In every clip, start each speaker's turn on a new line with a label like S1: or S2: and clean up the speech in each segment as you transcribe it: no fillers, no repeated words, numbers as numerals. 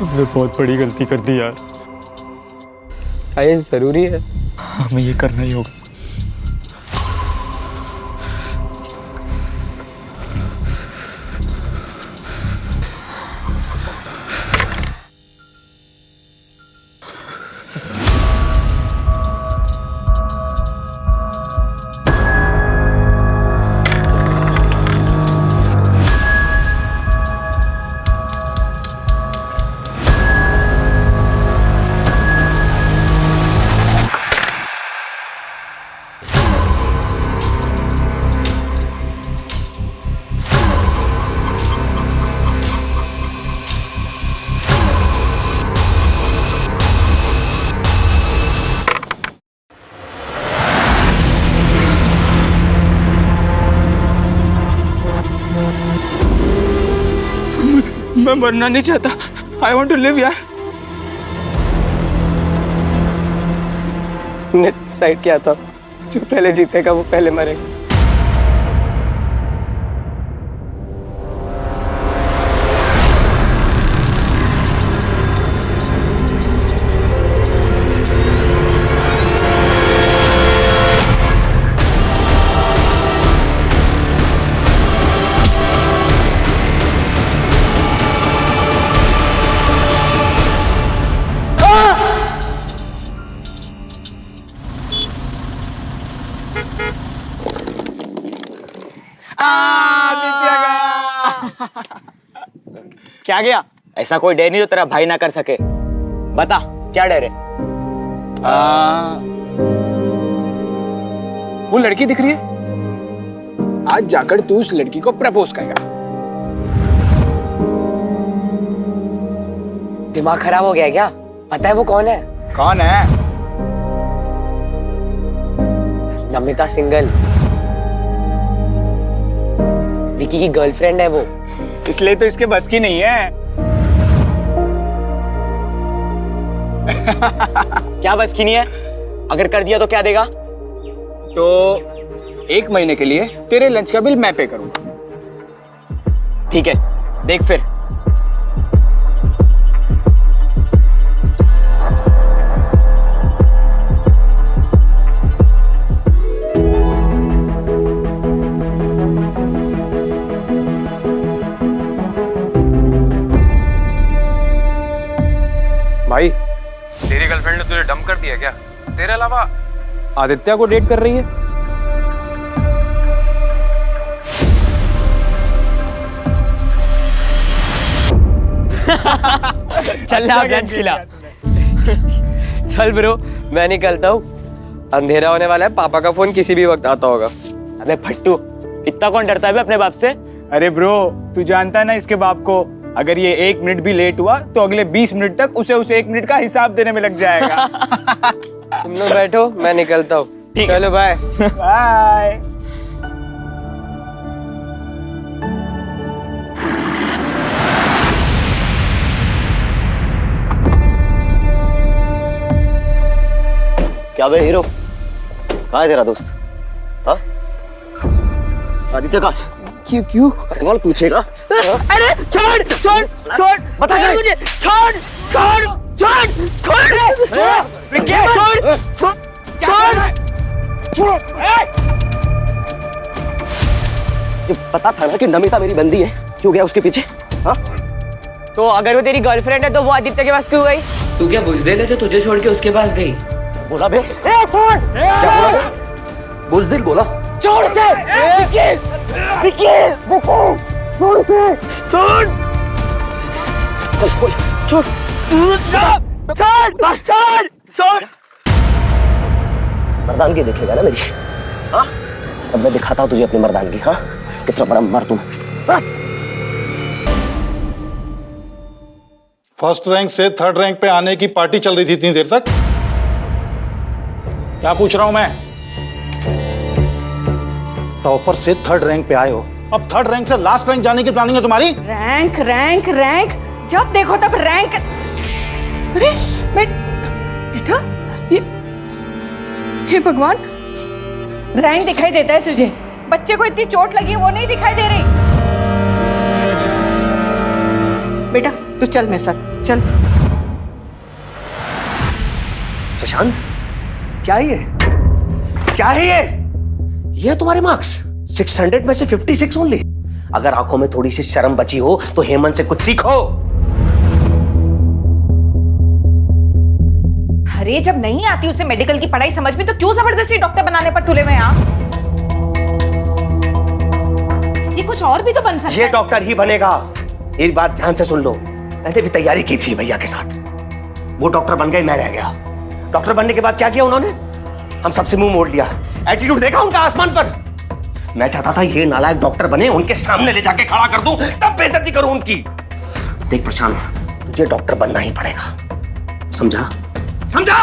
S1: हमने बहुत बड़ी गलती कर दी यार।
S2: ये जरूरी है,
S1: हमें ये करना ही होगा। मैं मरना नहीं चाहता। आई वॉन्ट टू लिव यार।
S2: ने डिसाइड किया था जो पहले जीतेगा वो पहले मरेगा।
S3: क्या गया? ऐसा कोई डर नहीं जो तेरा भाई ना कर सके। बता क्या डर है?
S4: वो लड़की दिख रही है, आज जाकर तू उस लड़की को प्रपोज करेगा।
S2: दिमाग खराब हो गया क्या? पता है वो कौन है?
S4: कौन है?
S2: नमिता सिंगल, विकी की गर्लफ्रेंड है वो।
S4: इसलिए तो इसके बस की नहीं है।
S3: क्या बस की नहीं है? अगर कर दिया तो क्या देगा?
S4: तो 1 महीने के लिए तेरे लंच का बिल मैं पे करूंगा।
S3: ठीक है, देख फिर।
S5: भाई, तेरी गर्लफ्रेंड ने तुझे डंप कर दिया क्या? तेरे अलावा आदित्य को डेट कर रही है?
S3: चल ना लंच खिला।
S2: चल ब्रो, मैं निकलता हूँ। अंधेरा होने वाला है, पापा का फोन किसी भी वक्त आता होगा।
S3: अबे फट्टू, इतना कौन डरता है बे अपने बाप से?
S4: अरे ब्रो, तू जानता है ना इसके बाप को, अगर ये 1 मिनट भी लेट हुआ तो अगले 20 मिनट तक उसे उस 1 मिनट का हिसाब देने में लग जाएगा।
S2: तुम लोग बैठो, मैं निकलता हूँ। चलो बाय।
S4: बाय।
S6: क्या बे हीरो, कहाँ है तेरा दोस्त? हाँ, आदित्य कहाँ?
S2: क्यों?
S6: सवाल पूछेगा?
S2: अरे छोड़ छोड़ छोड़,
S6: बता क्या है?
S2: मुझे छोड़ छोड़ छोड़ छोड़ छोड़ छोड़ छोड़।
S6: ये पता था ना कि नमिता मेरी बंदी है, क्यों गया उसके पीछे? हाँ,
S2: तो अगर वो तेरी गर्लफ्रेंड है तो वो आदित्य के पास क्यों गई? तू क्या बुजदिल है जो तुझे छोड़ के उसके पास गई?
S6: बोला बे?
S2: छोड़।
S6: क्या बोला बे? बुज़दिल बोला?
S2: छोड़ से छोड़ से छोड़।
S6: चल बोल, छोड़
S2: छोड़ छोड़ छोड़।
S6: मर्दानगी देखेगा ना मेरी? हाँ, अब मैं दिखाता हूँ तुझे अपनी मर्दानगी। हाँ, कितना बड़ा मर्द हूँ।
S7: फर्स्ट रैंक से 3rd रैंक पे आने की पार्टी चल रही थी इतनी देर तक। क्या पूछ रहा हूं मैं? टॉपर से 3rd रैंक पे आए हो, अब 3rd रैंक से लास्ट रैंक जाने की प्लानिंग है तुम्हारी?
S8: रैंक रैंक रैंक, जब देखो तब रैंक। अरे बेटा, ये भगवान, रैंक दिखाई देता है तुझे? बच्चे को इतनी चोट लगी है वो नहीं दिखाई दे रही? बेटा तू चल मेरे साथ, चल।
S6: शशांक, क्या है ये? क्या है ये? ये है तुम्हारे मार्क्स? 600 में से 56 ओनली। अगर आंखों में थोड़ी सी शर्म बची हो तो हेमंत से कुछ सीखो।
S9: अरे जब नहीं आती उसे मेडिकल की पढ़ाई समझ में, तो क्यों जबरदस्ती डॉक्टर बनाने पर तुले हुए हैं आप? ये कुछ और भी तो बन सकता है।
S6: ये डॉक्टर ही बनेगा। एक बात ध्यान से सुन लो, मैंने भी तैयारी की थी भैया के साथ। वो डॉक्टर बन गए, मैं रह गया। डॉक्टर बनने के बाद क्या किया उन्होंने? हम सबसे मुंह मोड़ लिया। एटीट्यूड देखा उनका आसमान पर। मैं चाहता था ये नालायक डॉक्टर बने, उनके सामने ले जाके खड़ा कर दूं, तब बेइज्जती करूं उनकी। देख प्रशांत, तुझे डॉक्टर बनना ही पड़ेगा, समझा? समझा?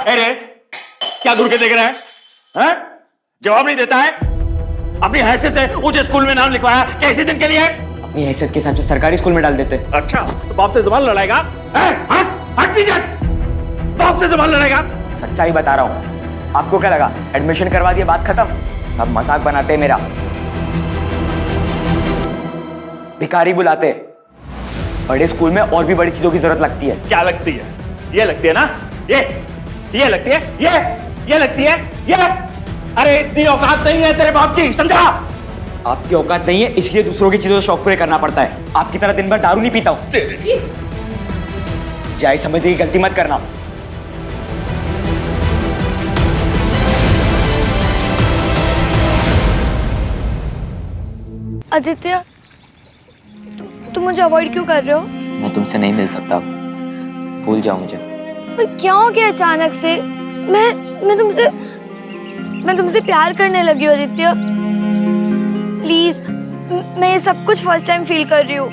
S4: अरे क्या घूर के देख रहा है? हैं? जवाब नहीं देता है। अपनी हैसियत से ऊंचे स्कूल में नाम लिखवाया, कैसे दिन के लिए?
S3: अपनी हैसियत के हिसाब से सरकारी स्कूल में डाल देते।
S4: अच्छा, तो बाप से जबान लड़ाएगा? हट पीछे, बाप से जबान लड़ाएगा?
S3: सच्चाई बता रहा हूँ। आपको क्या लगा एडमिशन करवा दिया बात खत्म? सब मजाक बनाते हैं मेरा, भिखारी बुलाते। बड़े स्कूल में और भी बड़ी चीजों की जरूरत लगती है।
S4: क्या लगती है? ये लगती है ना? ये लगती है, ये लगती है, ये। अरे इतनी औकात नहीं है तेरे बाप की, समझा?
S3: आपकी औकात नहीं है, इसलिए दूसरों की चीजों से शौक पूरे करना पड़ता है। आपकी तरह दिन भर दारू नहीं पीता हूं। जाए समझने की गलती मत करना।
S10: आदित्य, तुम मुझे अवॉइड क्यों कर रहे हो?
S3: मैं तुमसे नहीं मिल सकता, भूल जाओ मुझे।
S10: पर क्या हो गया अचानक से? मैं तुमसे प्यार करने लगी हूँ आदित्य। प्लीज, मैं ये सब कुछ फर्स्ट टाइम फील कर रही हूँ।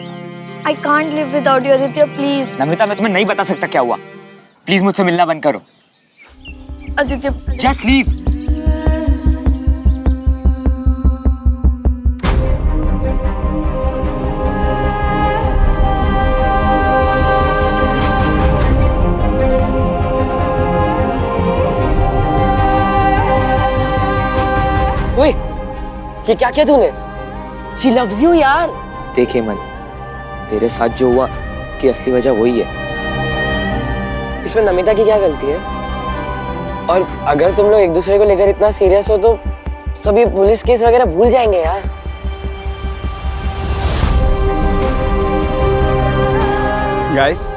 S10: I can't live without you Aditya, please.
S3: Namita, मैं तुम्हें नहीं बता सकता क्या हुआ। प्लीज मुझसे मिलना बंद करो।
S10: Aditya,
S3: just leave.
S2: ओए, ये क्या किया तूने? She loves you यार।
S3: देखिए मन, तेरे साथ जो हुआ इसकी असली वजह वही है।
S2: इसमें नमिता की क्या गलती है? और अगर तुम लोग एक दूसरे को लेकर इतना सीरियस हो तो सभी पुलिस केस वगैरह भूल जाएंगे यार।
S1: गाइस,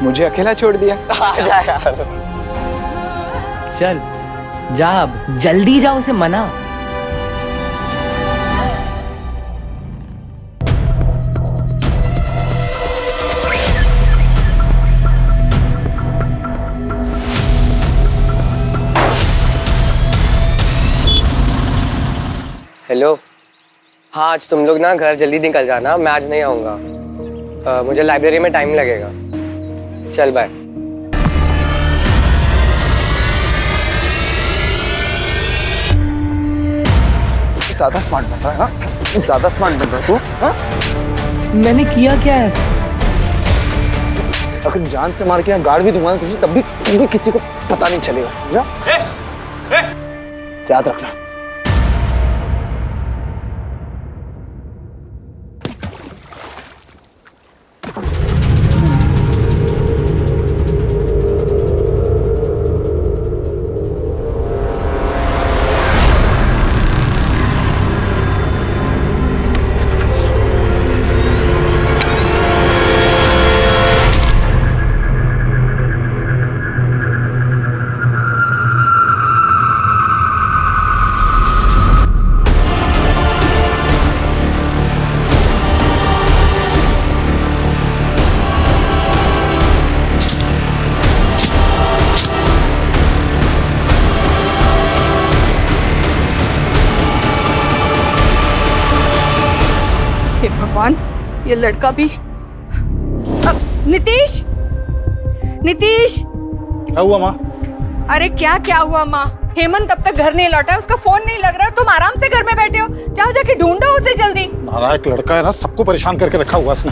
S1: मुझे अकेला छोड़ दिया।
S2: आ जा यार।
S11: चल जा, अब जल्दी जा, उसे मना।
S2: हेलो, हाँ आज तुम लोग ना घर जल्दी निकल जाना, मैं आज नहीं आऊँगा। मुझे लाइब्रेरी में टाइम लगेगा। चल बाय।
S1: ज्यादा स्मार्ट बन रहा है ना? ज्यादा स्मार्ट बन रहा है तू? हाँ?
S11: मैंने किया क्या है?
S1: अगर जान से मार के यहाँ गाड़ भी दूंगा तुझे, तब भी किसी को पता नहीं चलेगा, समझा? याद रखना।
S8: हे भगवान, ये लड़का भी। नीतीश, नीतीश!
S7: क्या हुआ माँ?
S8: अरे क्या हुआ माँ? हेमंत अब तक घर नहीं लौटा, उसका फोन नहीं लग रहा। तुम आराम से घर में बैठे हो, जाओ जाके ढूंढो उसे जल्दी।
S7: नालायक लड़का है ना, सबको परेशान करके रखा हुआ उसने।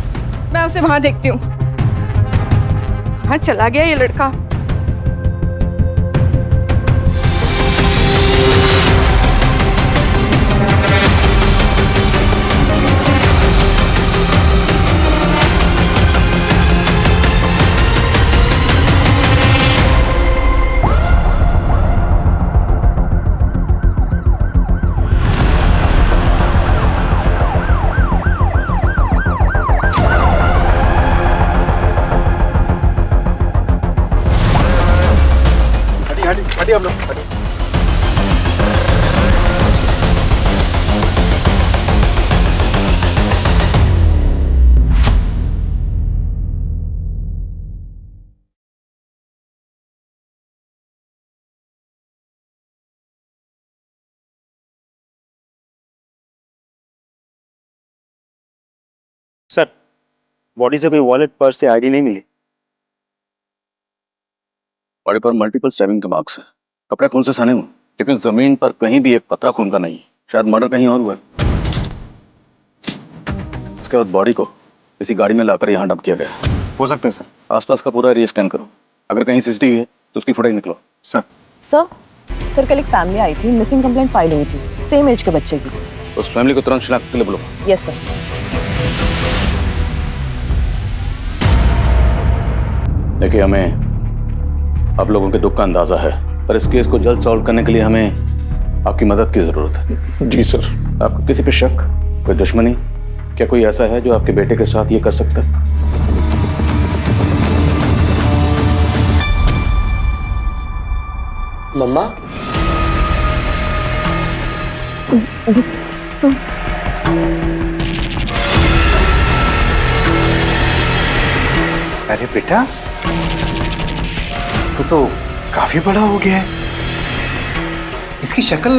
S8: मैं उसे वहां देखती हूँ। कहाँ चला गया ये लड़का?
S7: हटिए हम लोग, हटिए।
S4: सर, बॉडी से कोई वॉलेट, पर्स या आईडी नहीं मिली।
S7: बॉडी पर मल्टीपल स्टैबिंग के मार्क्स है, कपड़े खून से सने हुए, लेकिन जमीन पर कहीं भी एक कतरा खून का नहीं है। शायद मर्डर कहीं और हुआ है। उसके बाद बॉडी को किसी गाड़ी में लाकर यहाँ डंप किया गया।
S4: हो सकते हैं सर।
S7: आसपास का पूरा एरिया स्कैन करो, अगर कहीं सीसीटीवी है तो उसकी फुटेज निकलो।
S4: सर
S9: सर कल एक फैमिली आई थी, मिसिंग कंप्लेंट फाइल हुई थी, सेम एज के बच्चे की।
S7: उस फैमिली को तुरंत शिनाख्त के लिए बोलो।
S9: Yes sir.
S7: देखिए, हमें आप लोगों के दुख का अंदाजा है, पर इस केस को जल्द सॉल्व करने के लिए हमें आपकी मदद की जरूरत है।
S4: जी सर।
S7: आपको किसी पे शक, कोई दुश्मनी, क्या कोई ऐसा है जो आपके बेटे के साथ ये कर सकता है?
S2: मम्मा,
S6: अरे बेटा, तो काफी बड़ा हो गया है। इसकी शक्ल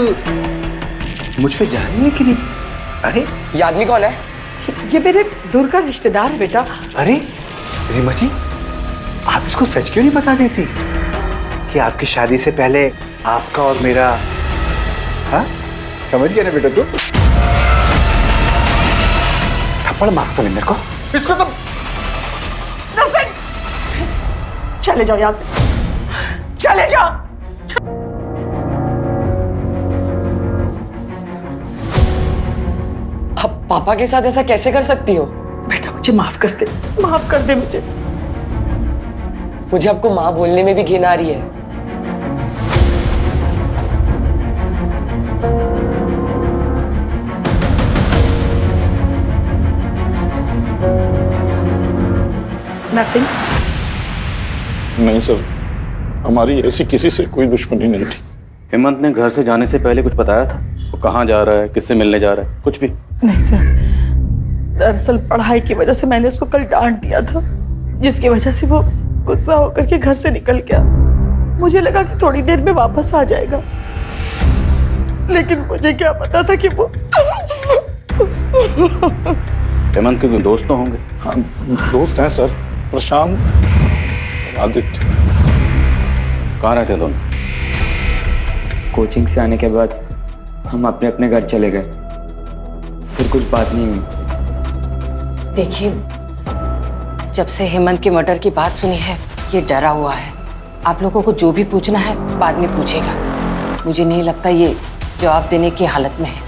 S6: मुझ पे जा रही है कि नहीं? अरे
S2: ये आदमी कौन है?
S8: ये मेरे दूर का रिश्तेदार है बेटा।
S6: अरे रीमा जी, आप इसको सच क्यों नहीं बता देती कि आपकी शादी से पहले आपका और मेरा, हाँ समझ गया ना बेटा तू? थप्पड़ मार तो मेरे को, इसको तो।
S8: चले जाओ यहाँ से, चले जाओ।
S2: आप पापा के साथ ऐसा कैसे कर सकती हो?
S8: बेटा मुझे माफ कर दे, माफ कर दे मुझे।
S2: मुझे आपको माँ बोलने में भी घिन आ रही है।
S8: नरसिंह,
S7: नहीं सर, हमारी ऐसी किसी से कोई दुश्मनी नहीं थी। हेमंत ने घर से जाने से पहले कुछ बताया था? वो कहाँ जा रहा है, किससे मिलने जा रहा है, कुछ भी?
S8: नहीं सर, दरअसल पढ़ाई की वजह से मैंने उसको कल डांट दिया था, जिसकी वजह से वो गुस्सा होकर के घर से निकल गया। मुझे लगा कि थोड़ी देर में वापस आ जाएगा, लेकिन मुझे क्या पता था कि वो
S7: हेमंत के कोई दोस्त तो होंगे?
S4: हाँ, दोस्त हैं सर, प्रशांत, आदित्य।
S7: कहाँ रहते दोनों?
S3: कोचिंग से आने के बाद हम अपने अपने घर चले गए, फिर कुछ बात नहीं हुई।
S9: देखिए, जब से हेमंत के मर्डर की बात सुनी है, ये डरा हुआ है। आप लोगों को जो भी पूछना है बाद में पूछेगा। मुझे नहीं लगता ये जवाब देने की हालत में है।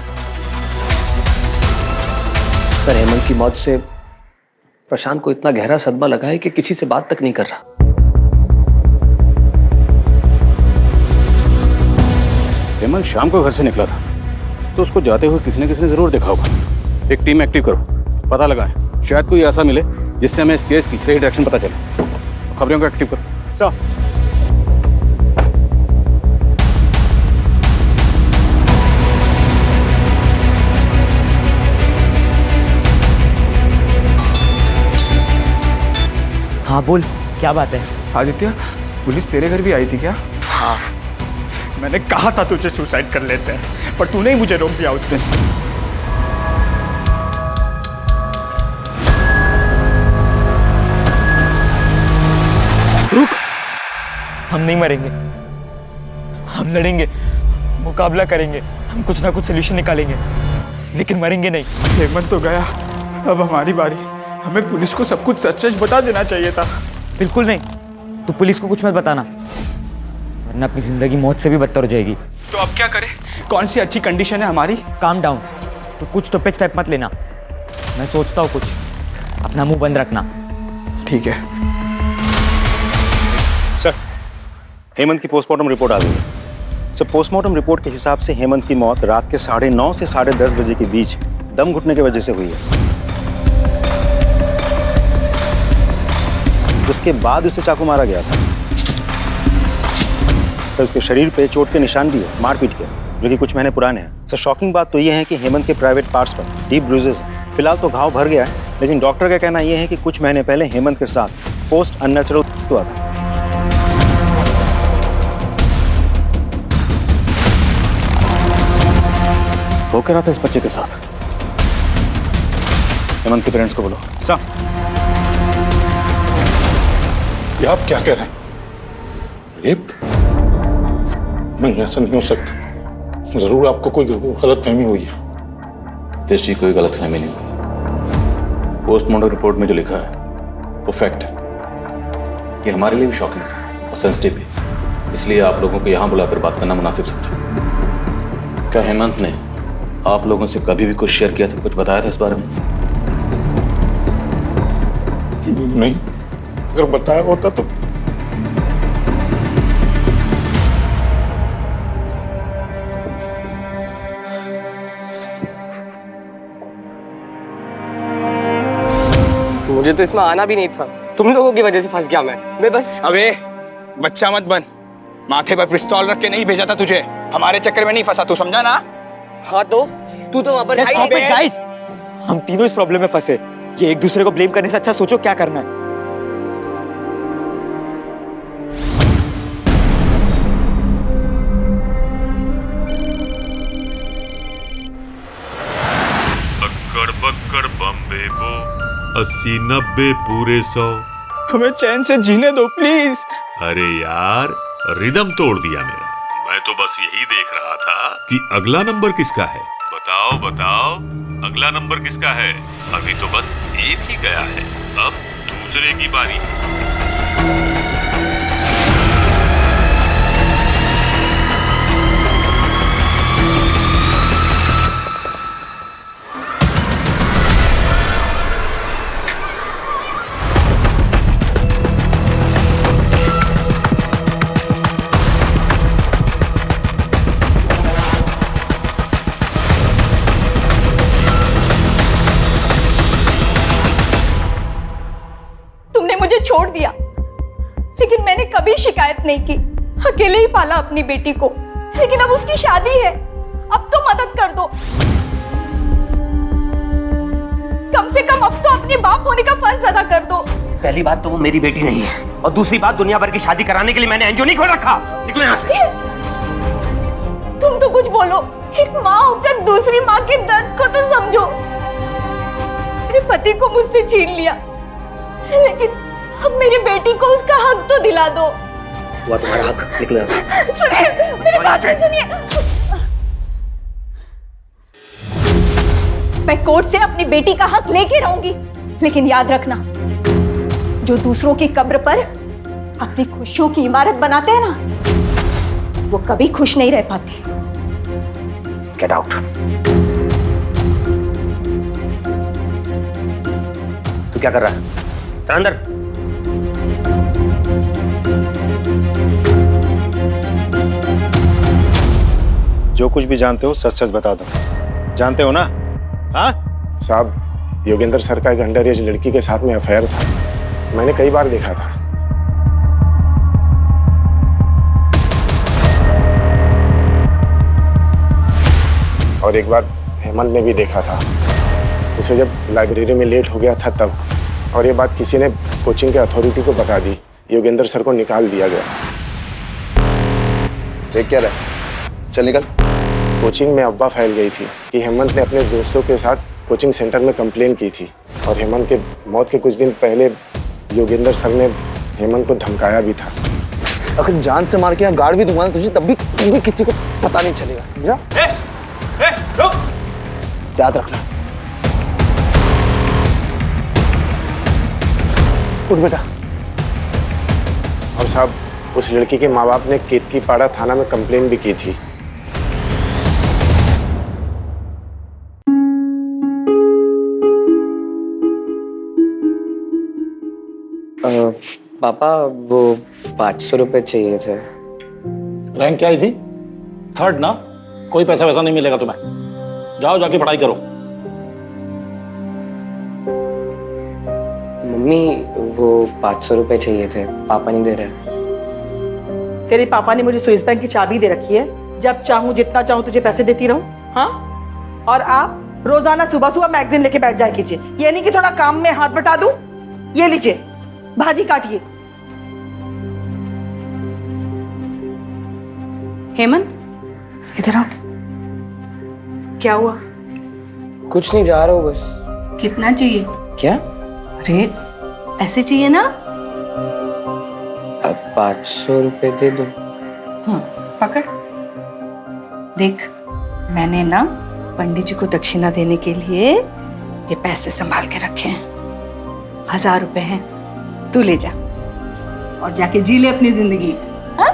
S6: सर, हेमंत की मौत से प्रशांत को इतना गहरा सदमा लगा है कि किसी से बात तक नहीं कर रहा।
S7: हेमंत शाम को घर से निकला था, तो उसको जाते हुए किसी ने जरूर देखा होगा। एक टीम एक्टिव करो, पता लगाएं, शायद कोई ऐसा मिले जिससे हमें इस केस की सही डायरेक्शन पता चले। खबरों को एक्टिव करो।
S4: सर,
S3: हाँ बोल, क्या बात है?
S4: आदित्य, पुलिस तेरे घर भी आई थी क्या? हाँ। मैंने कहा था तुझे सुसाइड कर लेते हैं, पर तूने ही मुझे रोक दिया उस दिन।
S3: रुक, हम नहीं मरेंगे, हम लड़ेंगे, मुकाबला करेंगे, हम कुछ ना कुछ सोल्यूशन निकालेंगे, लेकिन मरेंगे नहीं।
S4: हेमंत तो गया, अब हमारी बारी।
S1: हमें पुलिस को सब कुछ सच सच बता देना चाहिए था।
S3: बिल्कुल नहीं, तू पुलिस को कुछ मत बताना, वरना अपनी जिंदगी मौत से भी बदतर हो जाएगी।
S1: तो अब क्या करें? कौन सी अच्छी कंडीशन है हमारी?
S3: काम डाउन, तू कुछ तो पे स्टेप मत लेना, मैं सोचता हूँ कुछ, अपना मुंह बंद रखना।
S1: ठीक है
S12: सर, हेमंत की पोस्टमार्टम रिपोर्ट आ गई है। सर, पोस्टमार्टम रिपोर्ट के हिसाब से हेमंत की मौत रात के 9:30 से 10:30 बजे के बीच दम घुटने की वजह से हुई है। उसके बाद उसे चाकू मारा गया था। सर, उसके शरीर पे चोट के निशान भी है, मारपीट के, जो कि कुछ महीने पुराने हैं। सर, शॉकिंग बात तो यह है कि हेमंत के प्राइवेट पार्ट्स पर डीप ब्रूजेस हैं। फिलहाल तो घाव भर गया है, लेकिन डॉक्टर का कहना यह है कि कुछ महीने पहले हेमंत के साथ फोर्स्ड अननेचुरल हुआ था।
S7: वो कह रहा था इस बच्चे के साथ।
S12: हेमंत के पेरेंट्स को बोलो। सर,
S7: ये आप क्या कह रहे हैं? रेप? नहीं, ऐसा नहीं हो सकता। जरूर आपको कोई गलतफहमी हुई है।
S13: तेज जी, कोई गलतफहमी नहीं हुई। पोस्टमार्टम रिपोर्ट में जो लिखा है वो फैक्ट है। ये हमारे लिए भी शॉकिंग था और सेंसिटिव भी, इसलिए आप लोगों को यहाँ बुलाकर बात करना मुनासिब समझा। क्या हेमंत ने आप लोगों से कभी भी कुछ शेयर किया था, कुछ बताया था इस बारे में?
S7: नहीं, अगर बताया होता तो
S2: मुझे तो इसमें आना भी नहीं था, तुम लोगों की वजह से फंस गया मैं बस।
S1: अबे बच्चा मत बन, माथे पर पिस्तौल रख के नहीं भेजा था तुझे, हमारे चक्कर में नहीं फंसा, तू समझा ना?
S2: हाँ तो तू तो वहां पर
S3: गाइस, हम तीनों इस प्रॉब्लम में फंसे। ये एक दूसरे को ब्लेम करने से अच्छा सोचो क्या करना है।
S4: अक्कड़ बक्कड़ बम्बे बो 80-90 पूरे 100।
S1: हमें चैन से जीने दो प्लीज।
S4: अरे यार, रिदम तोड़ दिया मेरा। मैं तो बस यही देख रहा था कि अगला नंबर किसका है। बताओ बताओ, अगला नंबर किसका है? अभी तो बस एक ही गया है, अब दूसरे की बारी।
S8: छोड़ दिया, लेकिन मैंने कभी शिकायत नहीं की। अकेले ही पाला अपनी बेटी को, लेकिन अब उसकी शादी है, अब तो मदद कर दो। कम से कम अब तो अपने बाप होने का फर्ज अदा कर दो।
S6: पहली बात तो वो मेरी बेटी नहीं है, और दूसरी बात, दुनिया भर की शादी कराने के लिए मैंने एनजीओ नहीं खोल रखा। निकलो यहाँ से।
S8: तुम तो कुछ बोलो, एक माँ होकर दूसरी माँ के दर्द को तो समझो। मेरे पति को मुझसे छीन लिया, लेकिन अब मेरी बेटी को उसका हक तो दिला दो।
S6: हुआ तुम्हारा हक, निकलो यहाँ से।
S8: सुनिए, मेरी बात सुनिए। मैं कोर्ट से अपनी बेटी का हक लेके रहूंगी, लेकिन याद रखना, जो दूसरों की कब्र पर अपनी खुशियों की इमारत बनाते हैं ना, वो कभी खुश नहीं रह पाते।
S6: Get out. तू क्या कर रहा है? चल अंदर।
S12: जो कुछ भी जानते हो सच सच बता दो। जानते हो ना? हाँ
S7: साहब, योगेंद्र सर का एक अंडर एज लड़की के साथ में अफेयर था, मैंने कई बार देखा था। और एक बार हेमंत ने भी देखा था उसे, जब लाइब्रेरी में लेट हो गया था तब। और ये बात किसी ने कोचिंग के अथॉरिटी को बता दी, योगेंद्र सर को निकाल दिया गया।
S1: देख क्या रहा? चल निकल।
S7: कोचिंग में अफवाह फैल गई थी कि हेमंत ने अपने दोस्तों के साथ कोचिंग सेंटर में कंप्लेन की थी, और हेमंत के मौत के कुछ दिन पहले योगेंद्र सर ने हेमंत को धमकाया भी था।
S1: अगर जान से मार के यहाँ गाड़ भी दूंगा तुझे, तब भी किसी को पता नहीं चलेगा, समझा? रुक, याद रखना।
S14: उठ बेटा। और साहब, उस लड़की के माँ बाप ने केतकी पाड़ा थाना में कंप्लेन भी की थी।
S2: पापा वो 500 रुपए चाहिए थे।
S15: रैंक क्या आई थी? 3rd ना? कोई पैसा वैसा नहीं मिलेगा तुम्हें। जाओ जाके पढ़ाई करो।
S2: मम्मी वो 500 रुपए चाहिए थे, पापा नहीं दे रहे।
S8: तेरे पापा ने मुझे स्विस बैंक की चाबी दे रखी है, जब चाहूं जितना चाहूं तुझे पैसे देती रहूं। हाँ, और आप रोजाना सुबह सुबह मैगजीन लेके बैठ जाया कीजिए। ये नहीं कि थोड़ा काम में हाथ बटा दूं। ये लीजिए, भाजी काटिए।
S9: हेमंत, इधर आओ। क्या हुआ?
S2: कुछ नहीं, जा रहा हूँ बस।
S9: कितना चाहिए?
S2: क्या?
S9: अरे पैसे चाहिए ना?
S2: अब 500 रुपए दे दो।
S9: हाँ, पकड़। देख, मैंने ना पंडित जी को दक्षिणा देने के लिए ये पैसे संभाल के रखे हैं। 1000 रुपए हैं, तू ले जा और जाके जी ले अपनी जिंदगी। हाँ?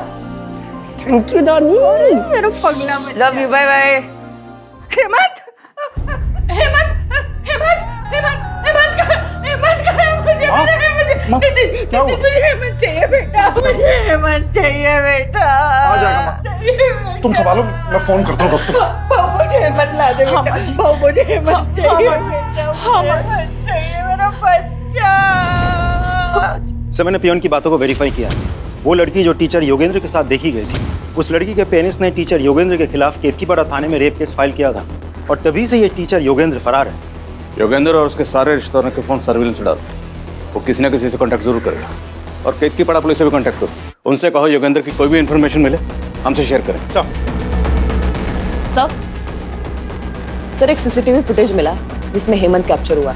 S2: थैंक यू दादी।
S8: मेरा पगला बच्चा।
S2: Love you, bye bye.
S8: Hemant, Hemant, Hemant, Hemant, Hemant का, हेमंत का, मुझे हेमंत चाहिए बेटा, मुझे हेमंत चाहिए बेटा।
S15: आ जाएगा तुम संभालो, मैं फोन करता हूँ डॉक्टर।
S8: मुझे हेमंत ला दे बेटा। मुझे हेमंत चाहिए बेटा, हेमंत चाहिए मेरा बच्चा।
S12: सर, मैंने पियोन की बातों को वेरीफाई किया। वो लड़की जो टीचर योगेंद्र के साथ देखी गई थी, उस लड़की के पेरेंट्स ने टीचर योगेंद्र के खिलाफ केतकीपाड़ा थाने में रेप केस फाइल किया था और तभी से ये टीचर योगेंद्र फरार है।
S13: योगेंद्र और उसके सारे रिश्तेदारों के फोन सर्विलेंस में डाल। वो किसी न किसी से कांटेक्ट जरूर करेगा। और केतकीपाड़ा पुलिस से भी कांटेक्ट करो। उनसे कहो योगेंद्र की कोई भी इन्फॉर्मेशन मिले हमसे शेयर करें।
S2: सर, एक सीसीटीवी फुटेज मिला जिसमें हेमंत कैप्चर हुआ।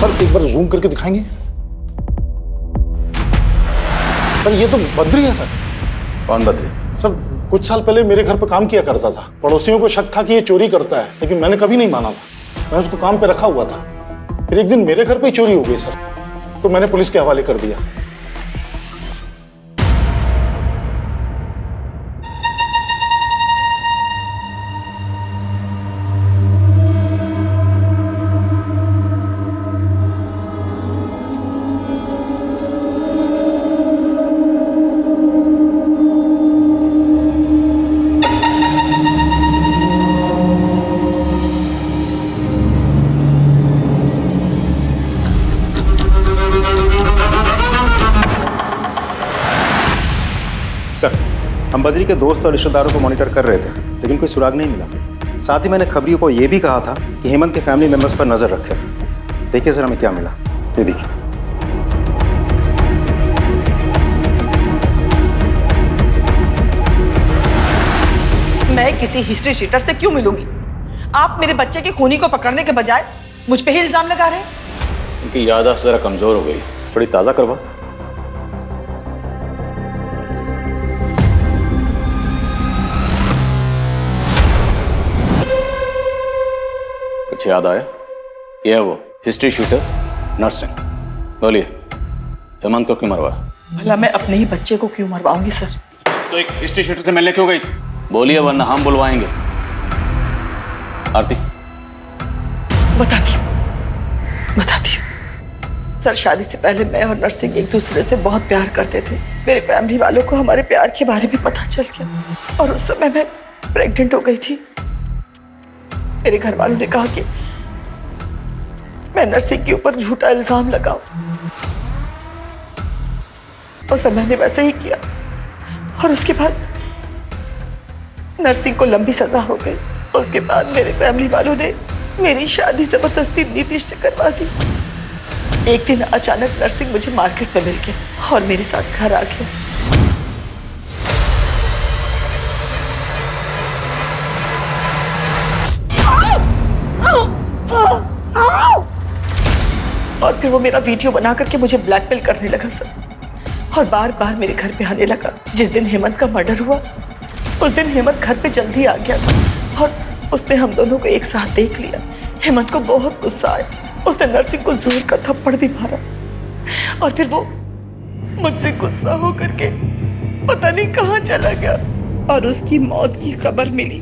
S15: सर, एक बार जूम करके दिखाएंगे? सर, ये तो बद्री है सर।
S13: कौन बद्री?
S15: सर, कुछ साल पहले मेरे घर पे काम किया करता था। पड़ोसियों को शक था कि ये चोरी करता है, लेकिन मैंने कभी नहीं माना था। मैं उसको काम पे रखा हुआ था। फिर एक दिन मेरे घर पे ही चोरी हो गई सर, तो मैंने पुलिस के हवाले कर दिया।
S12: सर, हम बद्री के दोस्त और रिश्तेदारों को मॉनिटर कर रहे थे, लेकिन कोई सुराग नहीं मिला। साथ ही मैंने खबरियों को यह भी कहा था कि हेमंत के फैमिली मेंबर्स पर नजर रखे। देखिए सर, हमें क्या मिला, ये देखिए।
S8: मैं किसी हिस्ट्री शीटर से क्यों मिलूंगी? आप मेरे बच्चे के खूनी को पकड़ने के बजाय मुझ पे ही इल्जाम लगा रहे हैं।
S13: उनकी याददाश्त जरा कमजोर हो गई, थोड़ी ताज़ा करवा। कुछ याद आया? ये है वो हिस्ट्री शूटर नर्सिंग। बोलिए, हेमंत को क्यों मरवा?
S8: भला मैं अपने ही बच्चे को क्यों मरवाऊंगी सर?
S13: तो एक हिस्ट्री शूटर से मिलने क्यों गई थी? बोलिए, वरना हम बुलवाएंगे। आरती,
S8: बताती हूँ। सर, शादी से पहले मैं और नर्सिंग एक दूसरे से बहुत प्यार करते थे। मेरे फैमिली वालों को हमारे प्यार के बारे में पता चल गया और उस समय मैं प्रेग्नेंट हो गई थी। मेरे घर वालों ने कहा कि मैं नर्सिंग के ऊपर झूठा इल्जाम लगाऊं। उस समय मैंने वैसे ही किया और उसके बाद नर्सिंग को लंबी सजा हो गई। उसके बाद मेरे फैमिली वालों ने मेरी शादी जबरदस्ती नीतीश से करवा दी। एक दिन अचानक नर्सिंग मुझे मार्केट में मिल गया और मेरे साथ घर आ गया। और फिर वो मेरा वीडियो बना करके मुझे ब्लैकमेल करने लगा सर, और बार बार मेरे घर पे आने लगा। जिस दिन हेमंत का मर्डर हुआ उस दिन हेमंत घर पे जल्दी आ गया था और उसने हम दोनों को एक साथ देख लिया। हेमंत को बहुत गुस्सा आया, उसने नरसिंह को जोर का थप्पड़ भी मारा और फिर वो मुझसे गुस्सा होकर के पता नहीं कहाँ चला गया और उसकी मौत की खबर मिली।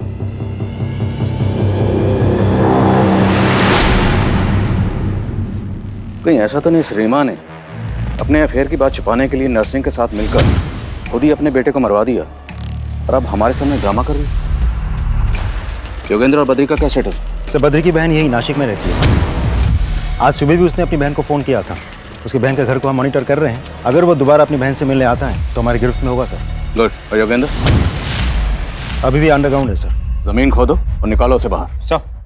S7: कहीं ऐसा तो नहीं रीमा ने अपने अफेयर की बात छुपाने के लिए नरसिंह के साथ मिलकर खुद ही अपने बेटे को मरवा दिया और अब हमारे सामने ड्रामा कर रही है? योगेंद्र और बद्री का क्या स्टेटस?
S12: सर बद्री की बहन यही नासिक में रहती है। आज सुबह भी उसने अपनी बहन को फ़ोन किया था। उसकी बहन के घर को हम मॉनिटर कर रहे हैं। अगर वो दोबारा अपनी बहन से मिलने आता है तो हमारी गिरफ्त में होगा सर।
S7: गुड। और योगेंद्र?
S12: अभी भी अंडरग्राउंड है सर।
S7: जमीन खोदो और निकालो उसे बाहर।
S12: सर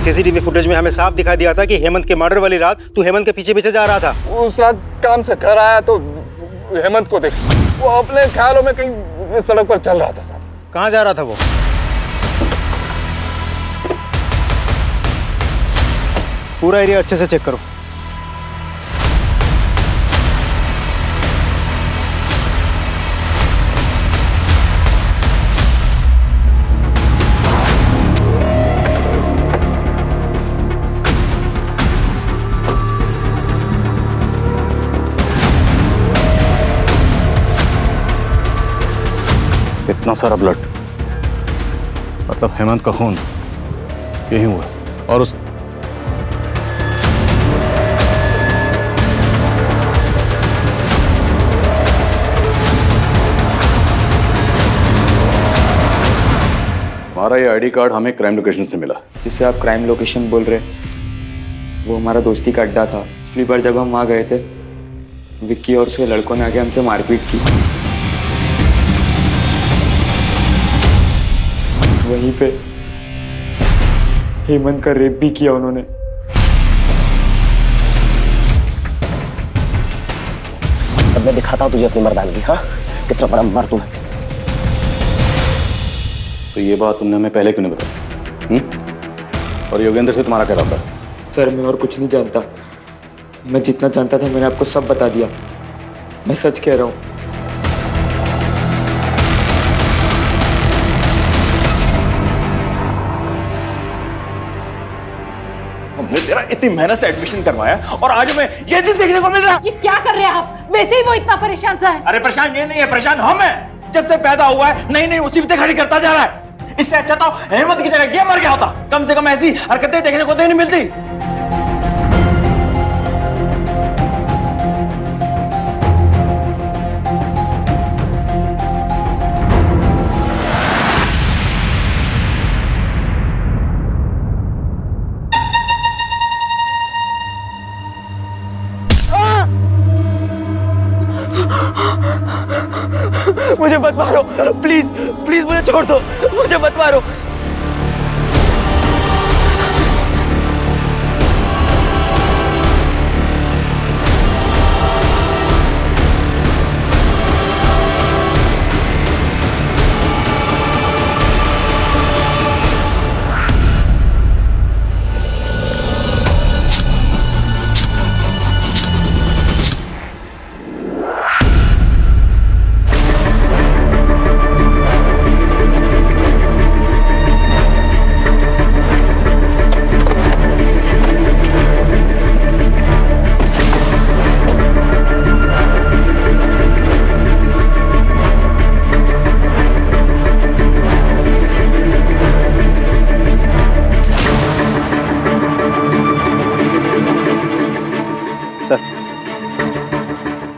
S12: सीसीटीवी फुटेज में हमें साफ दिखाई दिया था कि हेमंत के मर्डर वाली रात तू हेमंत के पीछे पीछे जा रहा था।
S16: उस रात काम से घर आया तो हेमंत को देख, वो अपने ख्यालों में कहीं सड़क पर चल रहा था साहब।
S12: कहाँ जा रहा था वो? पूरा एरिया अच्छे से चेक करो।
S7: इतना सारा ब्लड, मतलब हेमंत का खून यही हुआ। और उस हमारा ये आईडी कार्ड हमें क्राइम लोकेशन से मिला।
S3: जिससे आप क्राइम लोकेशन बोल रहे, वो हमारा दोस्ती का अड्डा था। पिछली बार जब हम वहाँ गए थे, विक्की और उसके लड़कों ने आके हमसे मारपीट की। वहीं पे हेमंत का रेप भी किया उन्होंने।
S6: अब मैं दिखाता हूँ तुझे अपनी मर्दानगी। हाँ, कितना बड़ा मर्द है।
S7: तो ये बात तुमने हमें पहले क्यों नहीं बताई? और योगेंद्र से तुम्हारा क्या रहा था?
S3: सर मैं और कुछ नहीं जानता। मैं जितना जानता था मैंने आपको सब बता दिया। मैं सच कह रहा हूँ।
S1: हमने तेरा इतनी मेहनत से एडमिशन करवाया और आज हमें ये चीज देखने को मिल रहा है।
S17: ये क्या कर रहे हैं आप? वैसे ही वो इतना परेशान सा है।
S1: अरे परेशान ये नहीं है, परेशान हम हैं। जब से पैदा हुआ है नई नई मुसीबतें खड़ी करता जा रहा है। इससे अच्छा तो हेमंत की जगह ये मर गया होता। कम से कम ऐसी हरकतें देखने को तो नहीं मिलती।
S2: मुझे मत मारो, प्लीज प्लीज मुझे छोड़ दो, मुझे मत मारो।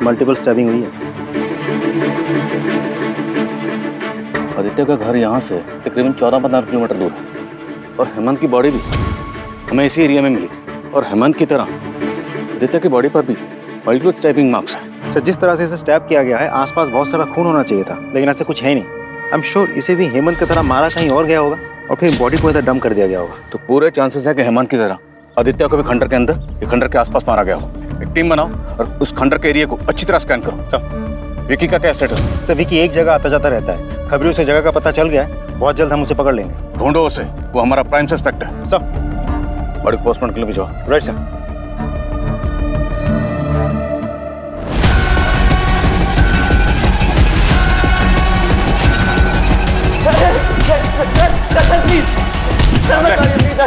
S12: मल्टीपल स्टैबिंग हुई है।
S7: आदित्य का घर यहाँ से तकरीबन 14-15 किलोमीटर दूर है और हेमंत की बॉडी भी हमें इसी एरिया में मिली थी। और हेमंत की तरह आदित्य की बॉडी पर भी मल्टीपल स्टैबिंग मार्क्स हैं।
S12: सर जिस तरह से इसे स्टैब किया गया है आसपास बहुत सारा खून होना चाहिए था, लेकिन ऐसा कुछ है नहीं। आई एम श्योर इसे भी हेमंत की तरह मारा कहीं और गया होगा और फिर बॉडी को इधर डंप कर दिया गया होगा।
S7: तो पूरे चांसेस है कि हेमंत की तरह आदित्य को भी खंडर के अंदर या खंडर के आसपास मारा गया हो। एक टीम बनाओ और उस खंडर के एरिया को अच्छी तरह स्कैन करो। सर विकी का क्या स्टेटस है?
S12: सर विकी एक जगह आता जाता रहता है, खबरी उसे जगह का पता चल गया है, बहुत जल्द हम उसे पकड़ लेंगे।
S7: ढूंढो उसे, वो हमारा प्राइम सस्पेक्ट है।
S12: सर
S7: बॉडी पोस्टमार्टम के लिए भिजवाओ।
S12: Right sir.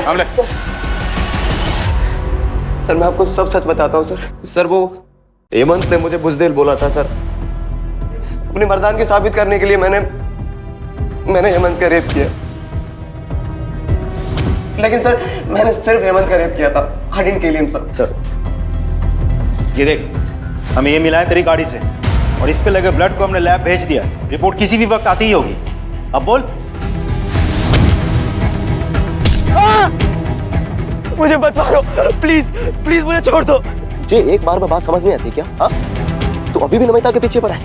S7: आमले।
S2: सर मैं आपको सब सच बताता हूँ सर वो हेमंत ने मुझे बुज़दिल बोला था सर। अपनी मर्दानगी साबित करने के लिए मैंने हेमंत का रेप किया। लेकिन सर मैंने सिर्फ हेमंत का रेप किया था। I didn't kill him sir.
S12: ये देख, हमें ये मिला है तेरी गाड़ी से और इस पे लगे ब्लड को हमने लैब भेज दिया। रिपोर्ट किसी भी वक्त आती ही होगी। अब बोल।
S2: मुझे मत मारो प्लीज प्लीज, मुझे छोड़ दो। जी एक बार में बात समझ नहीं आती क्या? हाँ तो अभी भी नमिता के पीछे पड़ा है।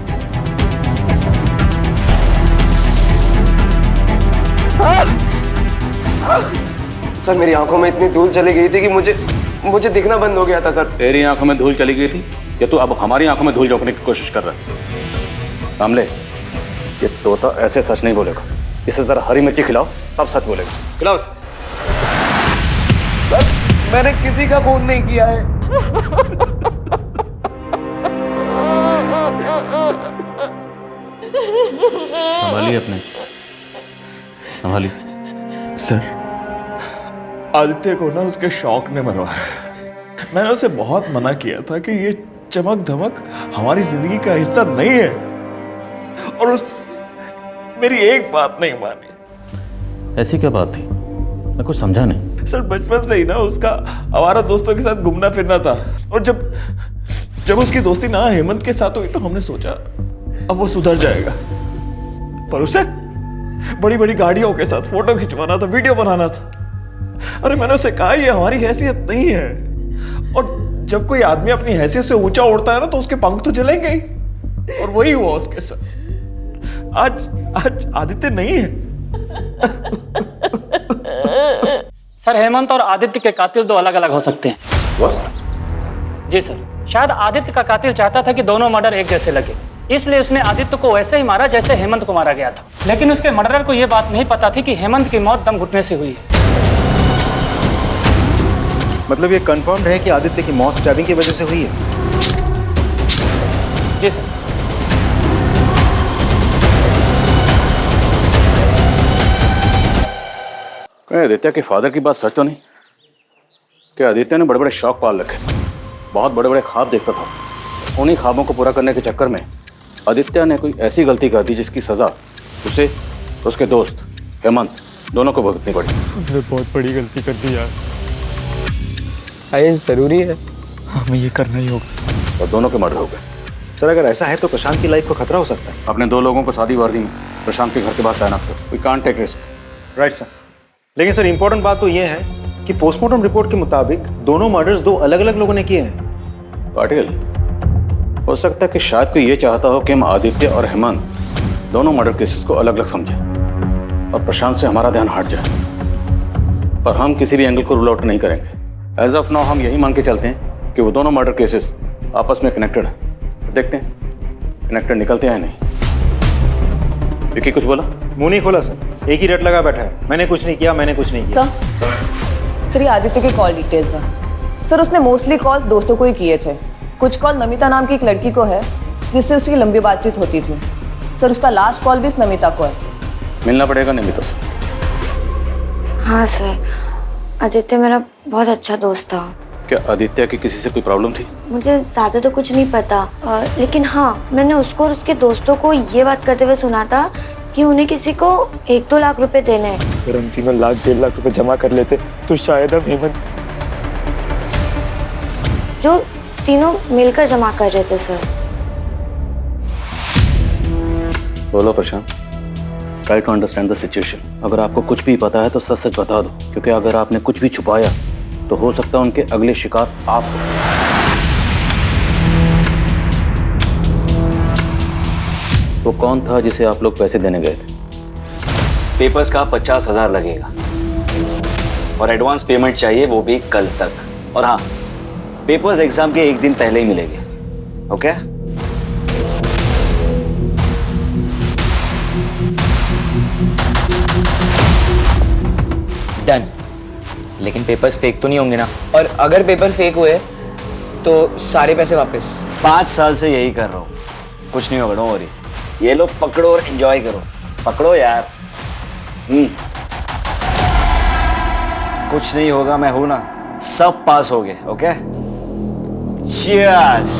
S2: सर मेरी आंखों में इतनी धूल चली गई थी कि मुझे दिखना बंद हो गया था सर।
S7: तेरी आंखों में धूल चली गई थी या तू अब हमारी आंखों में धूल झोंकने की कोशिश कर रहा है? आमले, ये तोता ऐसे सच नहीं बोलेगा। इसे जरा हरी मिर्ची खिलाओ तब सच बोलेगा। खिलाओ इसे।
S2: सर मैंने किसी का खून नहीं किया है।
S13: संभालिए अपने, संभालिए।
S1: सर, आदित्य को ना उसके शौक ने मरवाया। मैंने उसे बहुत मना किया था कि ये चमक धमक हमारी जिंदगी का हिस्सा नहीं है, और उस मेरी एक बात नहीं मानी।
S13: ऐसी क्या बात थी? मैं कुछ समझा नहीं।
S1: सर बचपन से ही ना उसका आवारा दोस्तों के साथ घूमना फिरना था, और जब उसकी दोस्ती ना हेमंत के साथ हुई तो हमने सोचा अब वो सुधर जाएगा, पर उसे बड़ी बड़ी गाड़ियों के साथ फोटो खिंचवाना था, वीडियो बनाना था। अरे मैंने उसे कहा ये हमारी हैसियत नहीं है, और जब कोई आदमी अपनी हैसियत से ऊंचा उड़ता है ना तो उसके पंख तो जलेंगे ही, और वही हुआ उसके साथ। आज आदित्य नहीं है।
S18: सर हेमंत और आदित्य के कातिल दो अलग अलग हो सकते हैं।
S7: What?
S18: जी सर, शायद आदित्य का कातिल चाहता था कि दोनों मर्डर एक जैसे लगे, इसलिए उसने आदित्य को वैसे ही मारा जैसे हेमंत को मारा गया था। लेकिन उसके मर्डरर को यह बात नहीं पता थी कि हेमंत की मौत दम घुटने से हुई है।
S12: मतलब ये कंफर्म्ड है कि आदित्य की मौत स्टैबिंग की वजह से हुई है?
S18: जी सर।
S7: आदित्य के फादर की बात सच तो नहीं? क्या आदित्य ने बड़े बड़े शौक पाल रखे, बहुत बड़े बड़े ख्वाब देखता था। उन्हीं ख्वाबों को पूरा करने के चक्कर में आदित्य ने कोई ऐसी गलती कर दी जिसकी सजा उसे और उसके दोस्त हेमंत दोनों को भुगतनी पड़ी।
S3: हमने बहुत बड़ी गलती कर दी यार।
S2: ये जरूरी है,
S3: हमें ये करना ही होगा।
S7: और दोनों के मर्डर हो गए।
S12: सर अगर ऐसा है तो प्रशांत की लाइफ को खतरा हो सकता है।
S7: अपने दो लोगों को शादी वर्दी में प्रशांत के घर के बाहर तैनात करो। We can't take risk.
S12: Right sir. लेकिन सर इंपॉर्टेंट बात तो ये है कि पोस्टमार्टम रिपोर्ट के मुताबिक दोनों मर्डर्स दो अलग अलग लोगों ने किए हैं।
S7: पाटिल, हो सकता है कि शायद कोई ये चाहता हो कि हम आदित्य और हेमंत दोनों मर्डर केसेस को अलग अलग समझें और प्रशांत से हमारा ध्यान हट जाए, पर हम किसी भी एंगल को रूल आउट नहीं करेंगे। एज ऑफ नाउ हम यही मान के चलते हैं कि वो दोनों मर्डर केसेस आपस में कनेक्टेड हैं। देखते हैं कनेक्टेड निकलते हैं नहीं। विकी कुछ बोला?
S12: मुंह नहीं खोला सर, एक ही रट लगा बैठा है। मैंने कुछ नहीं किया, मैंने कुछ नहीं किया।
S19: सर ये आदित्य की कॉल डिटेल्स है। सर उसने मोस्टली कॉल दोस्तों को ही किए थे। कुछ कॉल नमिता नाम की एक लड़की को है जिससे उसकी लंबी बातचीत होती थी। सर उसका लास्ट कॉल भी इस नमिता को है।
S7: मिलना पड़ेगा नमिता से।
S10: हाँ सर, आदित्य मेरा बहुत अच्छा दोस्त था।
S7: क्या आदित्य की किसी से कोई प्रॉब्लम थी?
S10: मुझे ज़्यादा तो कुछ नहीं पता, लेकिन हाँ मैंने उसको और उसके दोस्तों को ये बात करते हुए सुना था कि उन्हें किसी को 1-2 लाख रुपए देने हैं।
S3: अगर हम तीनों 1.5 लाख रुपए जमा कर लेते तो शायद हम हेमंत।
S10: जो तीनों मिलकर जमा कर रहे थे सर।
S7: बोलो Prashant, try to understand the situation. अगर आपको कुछ भी पता है तो सच सच बता दो, क्योंकि अगर आपने कुछ भी छुपाया तो हो सकता है उनके अगले शिकार आप हो। वो कौन था जिसे आप लोग पैसे देने गए थे?
S20: पेपर्स का 50,000 लगेगा और एडवांस पेमेंट चाहिए, वो भी कल तक। और हाँ, पेपर्स एग्जाम के 1 दिन पहले ही मिलेंगे। ओके?
S11: डन। लेकिन पेपर्स फेक तो नहीं होंगे ना?
S2: और अगर पेपर फेक हुए तो सारे पैसे वापस?
S20: 5 साल से यही कर रहा हूँ, कुछ नहीं होगा। Don't worry. ये लो पकड़ो और एंजॉय करो। पकड़ो यार। कुछ नहीं होगा, मैं हूं ना, सब पास हो गए। Okay, cheers.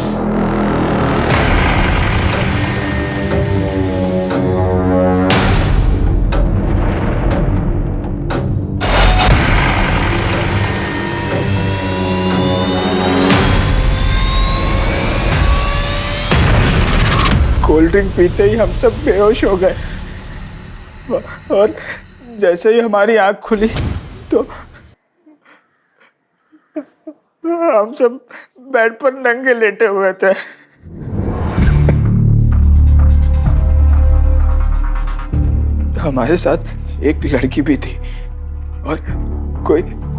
S1: कोल्ड ड्रिंक पीते ही हम सब बेहोश हो गए और जैसे ही हमारी आंख खुली तो हम सब बेड पर नंगे लेटे हुए थे। हमारे साथ एक लड़की भी थी और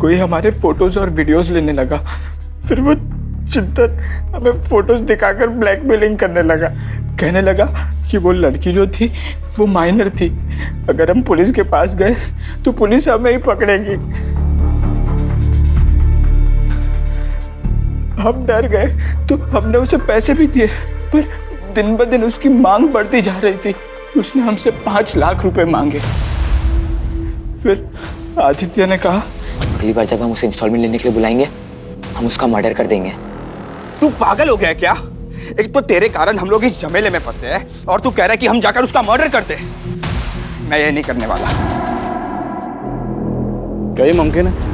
S1: कोई हमारे फोटोज और वीडियोस लेने लगा। फिर वो चिंतन हमें फोटोज दिखाकर ब्लैकमेलिंग करने लगा। कहने लगा कि वो लड़की जो थी वो माइनर थी, अगर हम पुलिस के पास गए तो पुलिस हमें ही पकड़ेगी। हम डर गए तो हमने उसे पैसे भी दिए, पर दिन ब दिन उसकी मांग बढ़ती जा रही थी। उसने हमसे 5 लाख रुपए मांगे। फिर आदित्य ने कहा,
S11: अगली बार जब हम उसे इंस्टॉलमेंट लेने के लिए बुलाएंगे, हम उसका मर्डर कर देंगे।
S3: तू पागल हो गया क्या? एक तो तेरे कारण हम लोग इस झमेले में फंसे हैं और तू कह रहा है कि हम जाकर उसका मर्डर करते हैं। मैं ये नहीं करने वाला।
S7: क्या ये मुमकिन है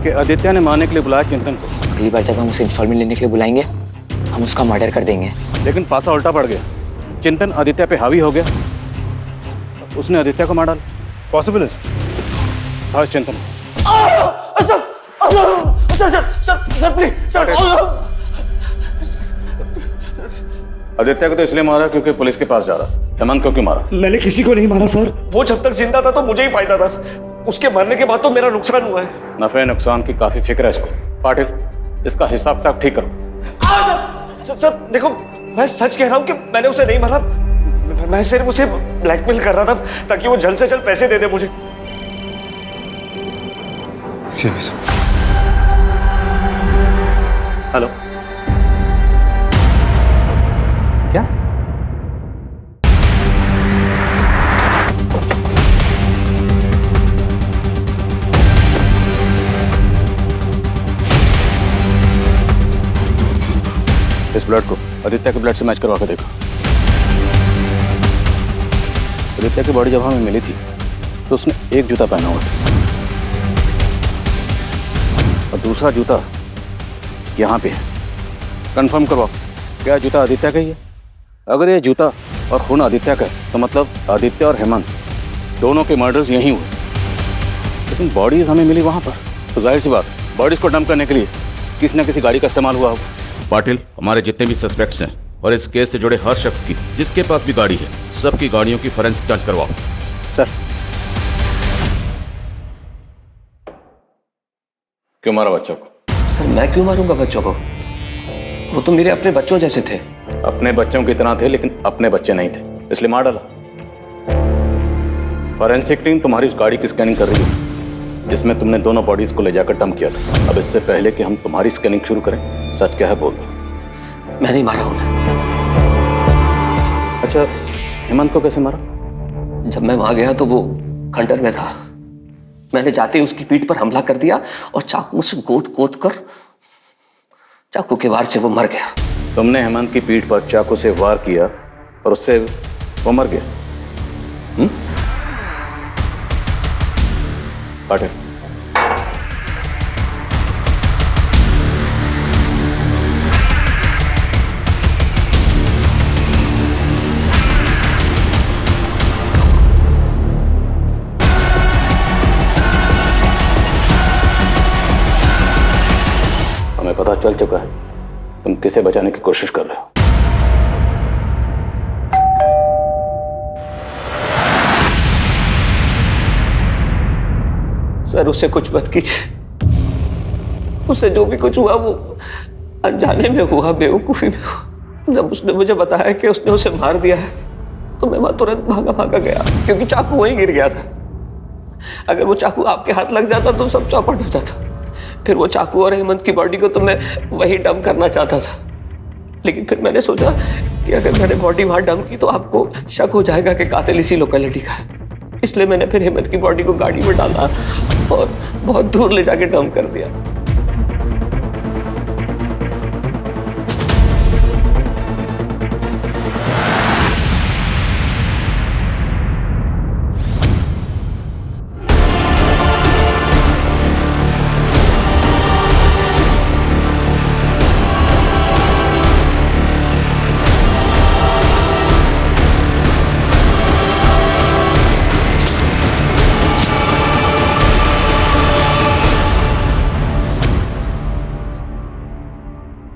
S7: कि आदित्य ने मारने के लिए बुलाया चिंतन को?
S11: अगली बार जब हम उसे इंस्टॉलमेंट लेने के लिए बुलाएंगे, हम उसका मर्डर कर देंगे।
S7: लेकिन पासा उल्टा पड़ गया। चिंतन आदित्य पे हावी हो गया, उसने आदित्य को मार डाला। पॉसिबल है हाँ चिंतन।
S2: Sir please sir.
S7: आदित्य को तो इसलिए मारा क्योंकि पुलिस के पास जा रहा। हेमंत को क्यों मारा?
S2: मैंने किसी को नहीं मारा सर। वो जब तक जिंदा था तो मुझे ही फायदा था, उसके मरने के बाद तो मेरा नुकसान हुआ है।
S7: नफे नुकसान की काफी फिक्र है इसको। पाटिल, इसका हिसाब किताब ठीक करो।
S2: सर देखो, मैं सच कह रहा हूँ कि मैंने उसे नहीं मारा। मैं सिर्फ उसे ब्लैकमेल कर रहा था ताकि वो जल्द से जल्द पैसे दे दे मुझे। हेलो,
S3: क्या?
S7: इस ब्लड को आदित्य के ब्लड से मैच करवा कर देखो। आदित्य की बॉडी जब हमें मिली थी तो उसने एक जूता पहना हुआ था और दूसरा जूता यहाँ पे है। कंफर्म करवाओ, क्या जूता आदित्य का ही है? अगर ये जूता और खून आदित्य का है तो मतलब आदित्य और हेमंत दोनों के मर्डर्स यहीं हुए। लेकिन बॉडीज हमें मिली वहाँ पर, तो जाहिर सी बात बॉडीज को डंप करने के लिए किसी न किसी गाड़ी का इस्तेमाल हुआ होगा।
S13: पाटिल, हमारे जितने भी सस्पेक्ट्स हैं और इस केस से जुड़े हर शख्स की जिसके पास भी गाड़ी है, सबकी गाड़ियों की फोरेंसिक जांच करवाओ।
S7: सर। क्यों मारा बच्चों को?
S6: सर मैं क्यों मारूंगा बच्चों को? वो तो मेरे अपने बच्चों जैसे थे।
S7: अपने बच्चों की तरह थे लेकिन अपने बच्चे नहीं थे, इसलिए मार डाला। फॉरेंसिक टीम तुम्हारी उस गाड़ी की स्कैनिंग कर रही है जिसमें तुमने दोनों बॉडीज को ले जाकर डंप किया था। अब इससे पहले कि हम तुम्हारी स्कैनिंग शुरू करें, सच क्या है बोल दो।
S6: मैं नहीं मारा उन्हें।
S7: अच्छा, हेमंत को कैसे मारा?
S6: जब मैं वहां गया तो वो खंडर में था। मैंने जाते ही उसकी पीठ पर हमला कर दिया और चाकू से गोद कर चाकू के वार से वो मर गया।
S7: तुमने हेमंत की पीठ पर चाकू से वार किया और उससे वो मर गया? पाटिल, हमें पता चल चुका है तुम किसे बचाने की कोशिश कर रहे हो।
S6: सर उससे कुछ मत कीजिए। उससे जो भी कुछ हुआ वो अनजाने में हुआ, बेवकूफी में हुआ। जब उसने मुझे बताया कि उसने उसे मार दिया है तो मैं वहां तुरंत भागा गया, क्योंकि चाकू वहीं गिर गया था। अगर वो चाकू आपके हाथ लग जाता तो सब चौपट हो जाता। फिर वो चाकू और हेमंत की बॉडी को तो मैं वहीं डंप करना चाहता था, लेकिन फिर मैंने सोचा कि अगर मैंने बॉडी वहां डंप की तो आपको शक हो जाएगा कि कातिल इसी लोकेलिटी का है।
S2: इसलिए मैंने फिर हेमंत की बॉडी को गाड़ी में डाला और बहुत दूर ले जाके डंप कर दिया।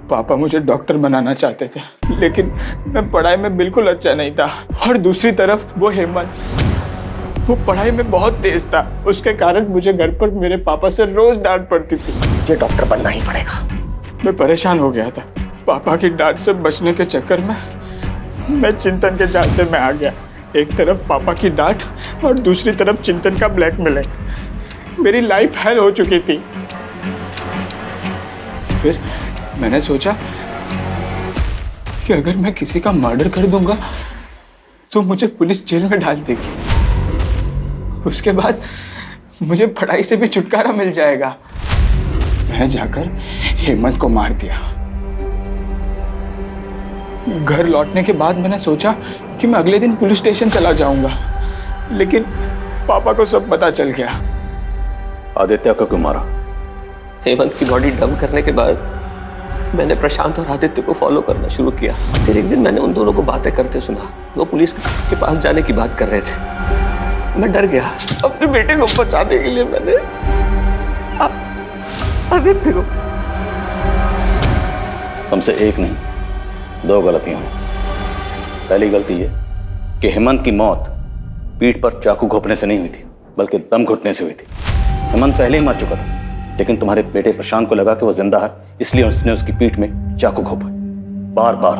S21: पापा मुझे डॉक्टर बनाना चाहते थे, लेकिन मैं पढ़ाई में बिल्कुल अच्छा नहीं था। और दूसरी तरफ वो हेमंत, वो पढ़ाई में बहुत तेज था। उसके कारण मुझे घर पर मेरे पापा से रोज डांट पड़ती थी।
S6: मुझे डॉक्टर बनना ही पड़ेगा।
S21: मैं परेशान हो गया था। पापा की डांट से बचने के चक्कर में मैं चिंतन के झांसे में आ गया। एक तरफ पापा की डांट और दूसरी तरफ चिंतन का ब्लैकमेलिंग। मेरी लाइफ हेल हो चुकी थी। फिर मैंने सोचा कि अगर मैं किसी का मर्डर कर दूंगा तो मुझे पुलिस जेल में डाल देगी। उसके बाद मुझे पढ़ाई से भी छुटकारा मिल जाएगा। मैंने जाकर हेमंत को मार दिया। घर लौटने के बाद मैंने सोचा कि मैं अगले दिन पुलिस स्टेशन चला जाऊंगा, लेकिन पापा को सब पता चल गया।
S13: आदित्य को क्यों मारा?
S2: हेमंत की बॉडी डंप करने के बाद मैंने प्रशांत और आदित्य को फॉलो करना शुरू किया। फिर एक दिन मैंने उन दोनों को बातें करते सुना। वो पुलिस के पास जाने की बात कर रहे थे। मैं डर गया। अपने बेटे को बचाने के लिए मैंने आदित्य को।
S13: तुमसे एक नहीं, दो गलतियां हुई। पहली गलती ये कि हेमंत की मौत पीठ पर चाकू घोंपने से नहीं हुई थी, बल्कि दम घुटने से हुई थी। हेमंत पहले ही मर चुका था, लेकिन तुम्हारे बेटे प्रशांत को लगा कि वो जिंदा है, इसलिए उसने उसकी पीठ में चाकू घोंपा बार बार।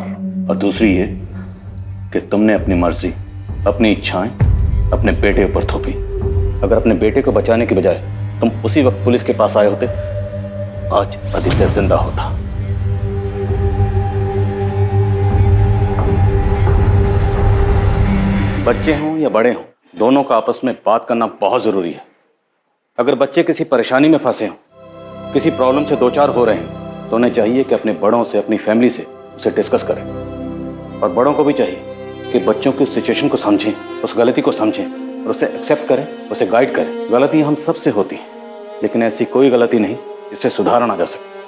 S13: और दूसरी ये कि तुमने अपनी मर्जी, अपनी इच्छाएं अपने बेटे ऊपर थोपी। अगर अपने बेटे को बचाने की बजाय तुम उसी वक्त पुलिस के पास आए होते, आज आदित्य जिंदा होता। बच्चे हों या बड़े हों, दोनों का आपस में बात करना बहुत जरूरी है। अगर बच्चे किसी परेशानी में फंसे हों, किसी प्रॉब्लम से दो चार हो रहे हैं, तो उन्हें चाहिए कि अपने बड़ों से, अपनी फैमिली से उसे डिस्कस करें। और बड़ों को भी चाहिए कि बच्चों की सिचुएशन को समझें, उस गलती को समझें और उसे एक्सेप्ट करें, उसे गाइड करें। गलतियां हम सबसे होती हैं, लेकिन ऐसी कोई गलती नहीं जिससे सुधारा ना जा सके।